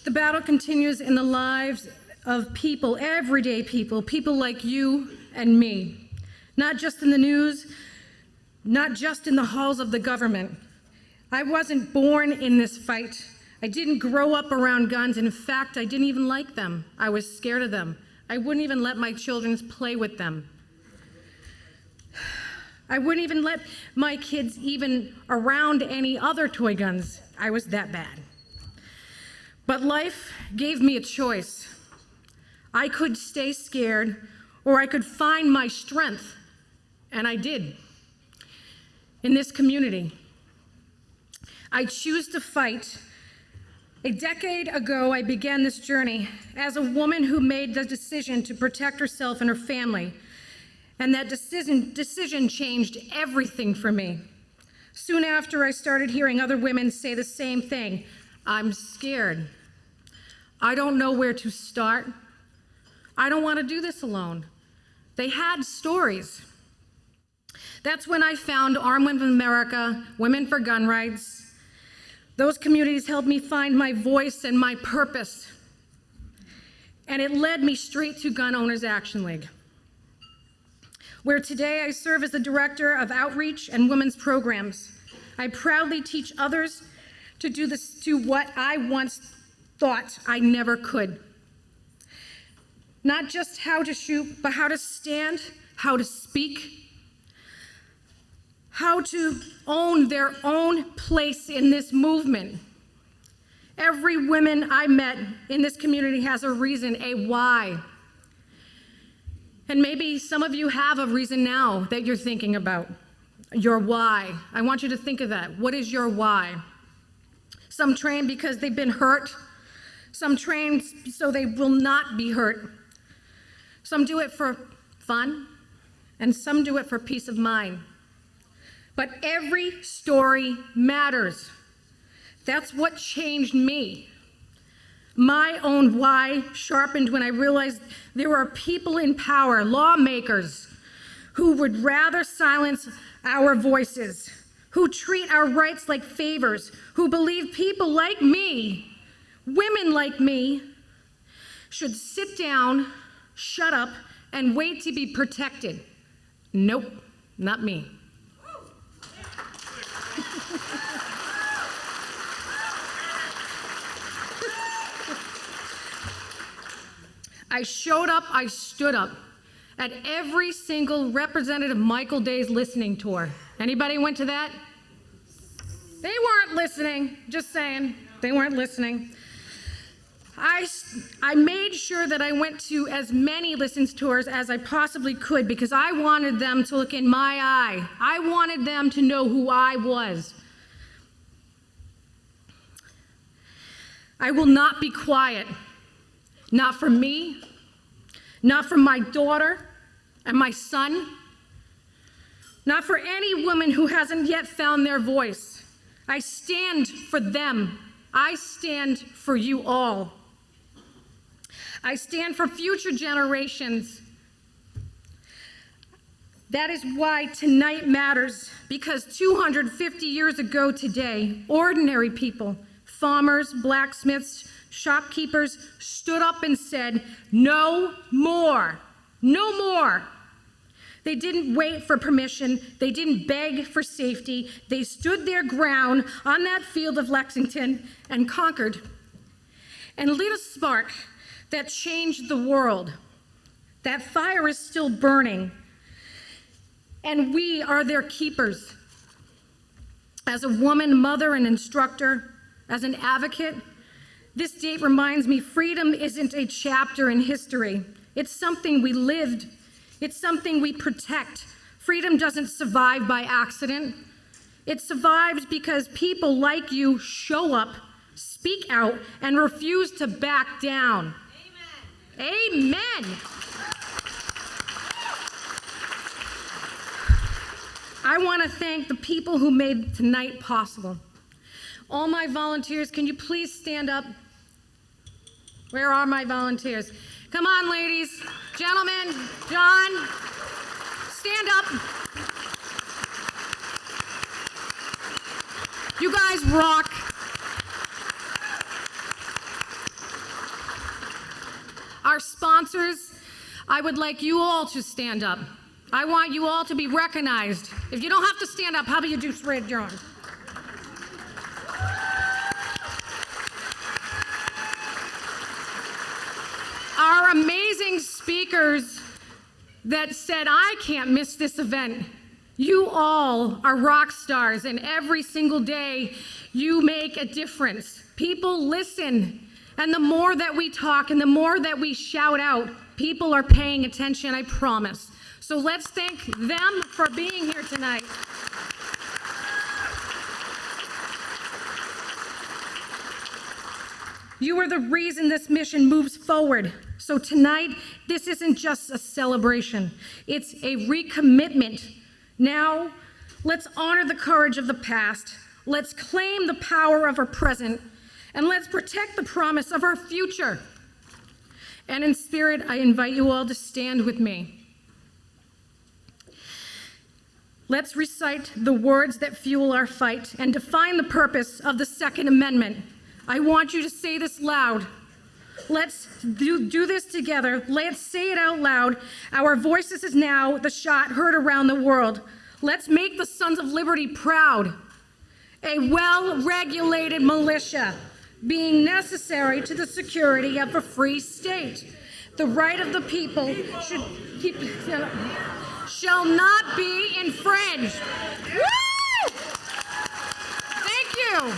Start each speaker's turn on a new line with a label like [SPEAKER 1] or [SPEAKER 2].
[SPEAKER 1] The battle continues in the lives of people, everyday people, people like you and me. Not just in the news, not just in the halls of the government. I wasn't born in this fight. I didn't grow up around guns. In fact, I didn't even like them. I was scared of them. I wouldn't even let my children play with them. I wouldn't even let my kids even around any other toy guns. I was that bad. But life gave me a choice. I could stay scared, or I could find my strength, and I did. In this community, I choose to fight. A decade ago, I began this journey as a woman who made the decision to protect herself and her family. And that decision changed everything for me. Soon after, I started hearing other women say the same thing. I'm scared. I don't know where to start. I don't want to do this alone. They had stories. That's when I found Armed Women America, Women for Gun Rights. Those communities helped me find my voice and my purpose. And it led me straight to Gun Owners Action League, where today I serve as the Director of Outreach and Women's Programs. I proudly teach others to do what I once thought I never could. Not just how to shoot, but how to stand, how to speak, how to own their own place in this movement. Every woman I met in this community has a reason, a why. And maybe some of you have a reason now that you're thinking about, your why. I want you to think of that. What is your why? Some train because they've been hurt. Some train so they will not be hurt. Some do it for fun, and some do it for peace of mind. But every story matters. That's what changed me. My own why sharpened when I realized there are people in power, lawmakers, who would rather silence our voices, who treat our rights like favors, who believe people like me, women like me, should sit down, shut up, and wait to be protected. Nope, not me. I showed up, I stood up at every single Representative Michael Day's listening tour. Anybody went to that? They weren't listening, just saying, they weren't listening. I made sure that I went to as many listening tours as I possibly could because I wanted them to look in my eye. I wanted them to know who I was. I will not be quiet. Not for me, not for my daughter and my son, not for any woman who hasn't yet found their voice. I stand for them. I stand for you all. I stand for future generations. That is why tonight matters, because 250 years ago today, ordinary people, farmers, blacksmiths, shopkeepers stood up and said, no more, no more. They didn't wait for permission. They didn't beg for safety. They stood their ground on that field of Lexington and conquered and lit a spark that changed the world. That fire is still burning, and we are their keepers. As a woman, mother, and instructor, as an advocate, this date reminds me freedom isn't a chapter in history. It's something we lived. It's something we protect. Freedom doesn't survive by accident. It survives because people like you show up, speak out, and refuse to back down. Amen. Amen. I want to thank the people who made tonight possible. All my volunteers, can you please stand up? Where are my volunteers? Come on, ladies, gentlemen, John, stand up. You guys rock. our sponsors, I would like you all to stand up. I want you all to be recognized. If you don't have to stand up, how about you do spread your arms? Our amazing speakers that said, I can't miss this event. You all are rock stars, and every single day you make a difference. People listen, and the more that we talk and the more that we shout out, people are paying attention, I promise. So let's thank them for being here tonight. You are the reason this mission moves forward. So tonight, this isn't just a celebration, it's a recommitment. Now, let's honor the courage of the past, let's claim the power of our present, and let's protect the promise of our future. And in spirit, I invite you all to stand with me. Let's recite the words that fuel our fight and define the purpose of the Second Amendment. I want you to say this loud. Let's do this together. Let's say it out loud. Our voices is now the shot heard around the world. Let's make the Sons of Liberty proud. A well-regulated militia being necessary to the security of a free state. The right of the people shall not be infringed. Woo! Thank you.